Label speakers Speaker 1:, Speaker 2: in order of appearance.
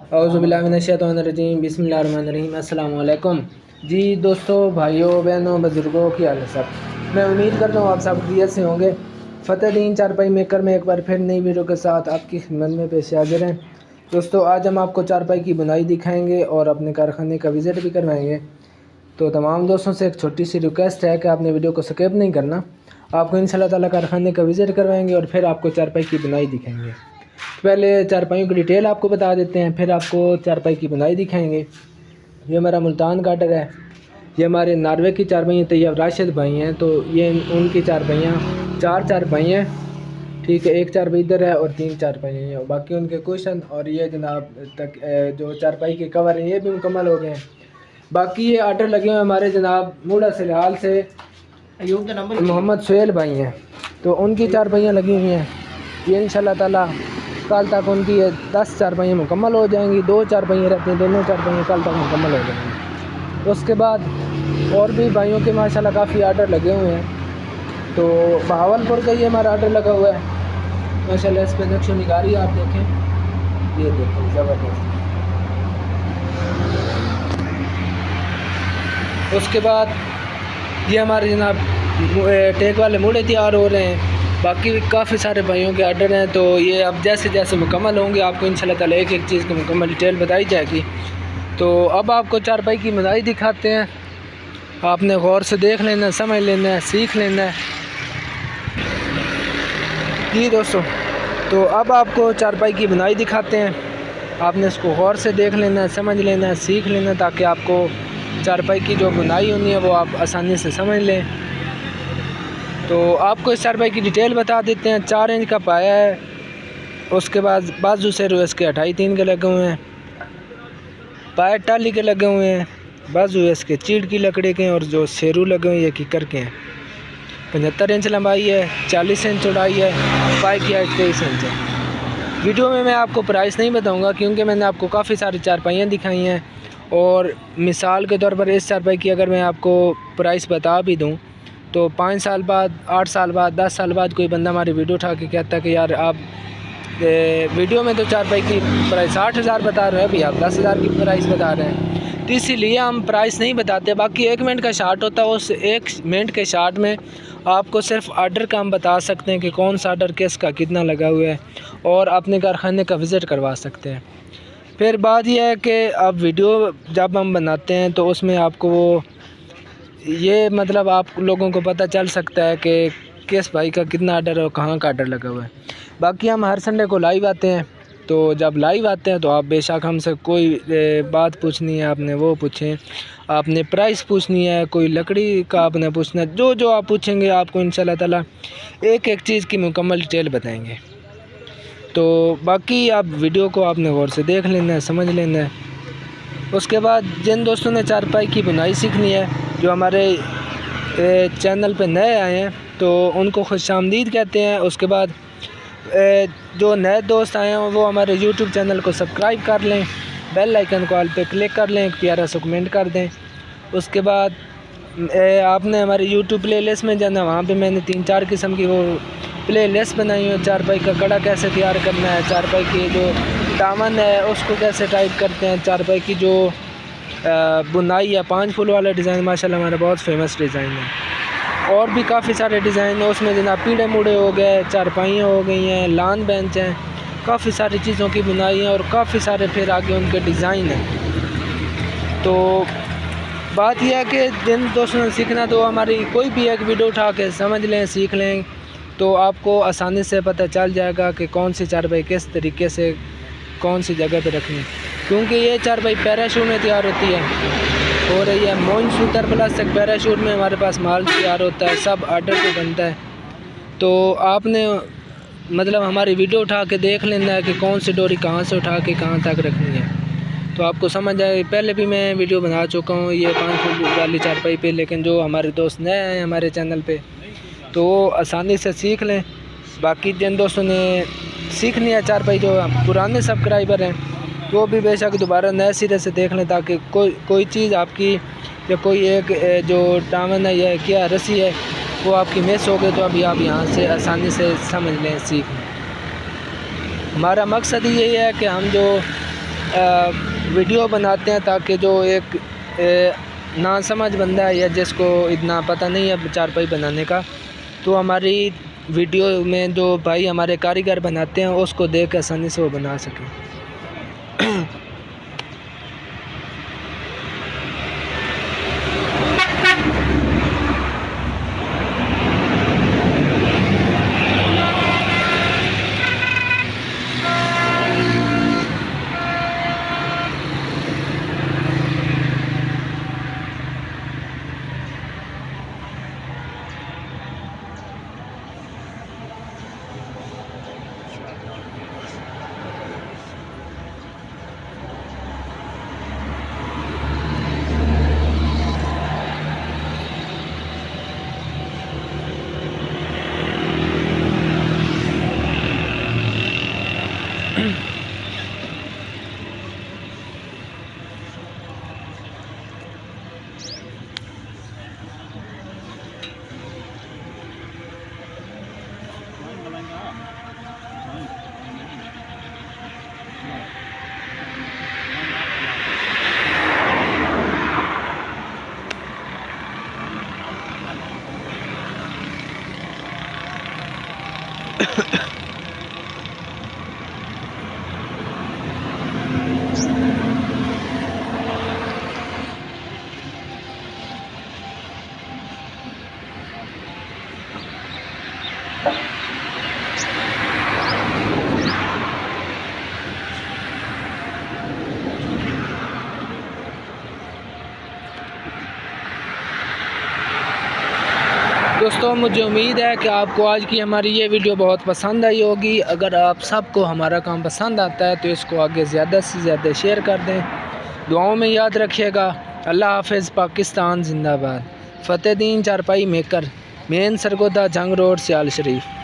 Speaker 1: औज़ुबिल्लाहिमिनश्शैतानिर्रजीम बिस्मिल्लाहिर्रहमानिर्रहीम अस्सलाम वालेकुम। जी दोस्तों, भाइयों, बहनों, बुज़ुर्गों, की हाल है सब। मैं उम्मीद करता हूँ आप सब खैरियत से होंगे। फ़तेहदीन चारपाई मेकर में एक बार फिर नई वीडियो के साथ आपकी खिदमत में पेश हाज़िर हैं। दोस्तों, आज हम आपको चारपाई की बुनाई दिखाएंगे और अपने कारखाने का विज़िट भी करवाएंगे। तो तमाम दोस्तों से एक छोटी सी रिक्वेस्ट है कि आपने वीडियो को स्किप नहीं करना। आपको इंशाल्लाह ताला कारखाने का विज़िट करवाएंगे और फिर आपको चारपाई की बुनाई दिखाएंगे। पहले चारपाइयों की डिटेल आपको बता देते हैं, फिर आपको चारपाई की बुनाई दिखाएंगे। ये हमारा मुल्तान काटर है। ये हमारे नार्वे की चारपाइयाँ तैयब राशिद भाई हैं, तो ये उनकी चारपाइयाँ चार चारपाई हैं, ठीक है। एक चारपाई इधर है और तीन चारपाइयाँ हैं, और बाकी उनके कुशन और ये जनाब तक जो चारपाई के कवर हैं ये भी मुकम्मल हो गए हैं। बाकी ये आर्डर लगे हुए हमारे जनाब मूड़ा सलाल से मोहम्मद सुहेल भाई हैं, तो उनकी चारपाइयाँ लगी हुई हैं। ये इंशाल्लाह ताला कल तक उनकी 10 चारपाइयाँ मुकम्मल हो जाएंगी। 2 चारपाइयाँ रहती हैं, दोनों चारपाइयाँ कल तक मुकम्मल हो जाएंगी। उसके बाद और भी भाइयों के माशाल्लाह काफ़ी आर्डर लगे हुए हैं। तो बहावलपुर का ये हमारा आर्डर लगा हुआ है माशाल्लाह। इस पर नक्शो निगारी आप देखें, ये देखें ज़बरदस्त। उसके बाद ये हमारे जनाब टेक वाले मूड़े तैयार हो रहे हैं। बाकी भी काफ़ी सारे भाइयों के आर्डर हैं, तो ये अब जैसे जैसे मुकम्मल होंगे आपको इंशाल्लाह ताला एक एक चीज़ की मुकम्मल डिटेल बताई जाएगी। तो अब आपको चारपाई की बुनाई दिखाते हैं। आपने गौर से देख लेना है, समझ लेना है, सीख लेना है जी दोस्तों। तो अब आपको चारपाई की बुनाई दिखाते हैं। आपने इसको गौर से देख लेना है, समझ लेना है, सीख लेना है, ताकि आपको चारपाई की जो बुनाई होनी है वो आप आसानी से समझ लें। तो आपको इस चारपाई की डिटेल बता देते हैं। 4 इंच का पाया है, उसके बाद बाजू से रो इसके 2.5-3 के लगे हुए हैं, पाया टाली के लगे हुए हैं, बाजू इसके चीड़ की लकड़ी के हैं, और जो शेरू लगे हुए हैं ये कीकर के हैं। 75 इंच लंबाई है, 40 इंच चौड़ाई है, पाए की हाइट 23 इंच है। वीडियो में मैं आपको प्राइस नहीं बताऊंगा क्योंकि मैंने आपको काफ़ी सारी चारपाइयाँ दिखाई हैं, और मिसाल के तौर पर इस चारपाई की अगर मैं आपको प्राइस बता भी दूं तो 5 साल बाद, 8 साल बाद, 10 साल बाद कोई बंदा हमारी वीडियो उठा के कहता है कि यार आप वीडियो में तो चारपाई की प्राइस 60,000 बता रहे हैं, अभी आप 10,000 की प्राइस बता रहे हैं। तो इसीलिए हम प्राइस नहीं बताते। बाकी 1 मिनट का शार्ट होता है, उस 1 मिनट के शार्ट में आपको सिर्फ आर्डर का हम बता सकते हैं कि कौन सा आर्डर किसका कितना लगा हुआ है, और अपने कारखाने का विज़िट करवा सकते हैं। फिर बात यह है कि अब वीडियो जब हम बनाते हैं तो उसमें आपको ये मतलब आप लोगों को पता चल सकता है कि किस भाई का कितना आर्डर है और कहाँ का आर्डर लगा हुआ है। बाकी हम हर संडे को लाइव आते हैं, तो जब लाइव आते हैं तो आप बेशक हमसे कोई बात पूछनी है आपने वो पूछें, आपने प्राइस पूछनी है, कोई लकड़ी का आपने पूछना है, जो जो आप पूछेंगे आपको इंशाल्लाह ताला एक एक चीज़ की मुकम्मल डिटेल बताएंगे। तो बाकी आप वीडियो को आपने गौर से देख लेना है, समझ लेना है। उसके बाद जिन दोस्तों ने चारपाई की बुनाई सीखनी है, जो हमारे चैनल पे नए आए हैं, तो उनको खुशामदीद कहते हैं। उसके बाद जो नए दोस्त आए हैं वो हमारे यूट्यूब चैनल को सब्सक्राइब कर लें, बेल आइकन को ऑल पे क्लिक कर लें, एक प्यारा सा कमेंट कर दें। उसके बाद आपने हमारे यूट्यूब प्लेलिस्ट में जाना, वहाँ पे मैंने 3-4 किस्म की वो प्लेलिस्ट बनाई है। चारपाई का कड़ा कैसे तैयार करना है, चारपाई की जो दामन है उसको कैसे टाइट करते हैं, चारपाई की जो बुनाई है 5 फुल वाला डिज़ाइन माशाल्लाह हमारा बहुत फेमस डिज़ाइन है। और भी काफ़ी सारे डिज़ाइन है उसमें, जनाब पीढ़े मुड़े हो गए, चारपाइयाँ हो गई हैं, लान बेंच हैं, काफ़ी सारी चीज़ों की बुनाई है, और काफ़ी सारे फिर आगे उनके डिज़ाइन हैं। तो बात यह है कि जिन दोस्तों ने सीखना तो हमारी कोई भी एक वीडियो उठा के समझ लें, सीख लें, तो आपको आसानी से पता चल जाएगा कि कौन सी चारपाई किस तरीके से कौन सी जगह पे रखनी है। क्योंकि ये चारपाई पैराशूट में तैयार होती है, हो रही है मोइन सूतर प्लस एक पैराशूट में हमारे पास माल तैयार होता है, सब आर्डर पे बनता है। तो आपने मतलब हमारी वीडियो उठा के देख लेना है कि कौन सी डोरी कहाँ से उठा के कहाँ तक रखनी है, तो आपको समझ आए। पहले भी मैं वीडियो बना चुका हूँ ये 5 फुट वाली चारपाई पे, लेकिन जो हमारे दोस्त नए हैं हमारे चैनल पे तो वो आसानी से सीख लें। बाकी जिन दोस्तों ने सीखनी है चारपाई, जो पुराने सब्सक्राइबर हैं, तो वो भी बेशक दोबारा नए सिरे से देख लें, ताकि कोई चीज़ आपकी या कोई एक जो दामन है या क्या रस्सी है वो आपकी मिस हो गई तो अभी आप यहाँ से आसानी से समझ लें, सीख लें। हमारा मकसद यही है कि हम जो ویڈیو بناتے ہیں تاکہ جو ایک نا سمجھ بندہ ہے یا جس کو اتنا پتہ نہیں ہے چارپائی بنانے کا، تو ہماری ویڈیو میں جو بھائی ہمارے کاریگر بناتے ہیں اس کو دیکھ کے آسانی سے وہ بنا سکیں۔ دوستوں مجھے امید ہے کہ آپ کو آج کی ہماری یہ ویڈیو بہت پسند آئی ہوگی۔ اگر آپ سب کو ہمارا کام پسند آتا ہے تو اس کو آگے زیادہ سے زیادہ شیئر کر دیں۔ دعاؤں میں یاد رکھیے گا۔ اللہ حافظ۔ پاکستان زندہ باد۔ فتح دین چارپائی میکر، مین سرگودا جنگ روڈ، سیال شریف۔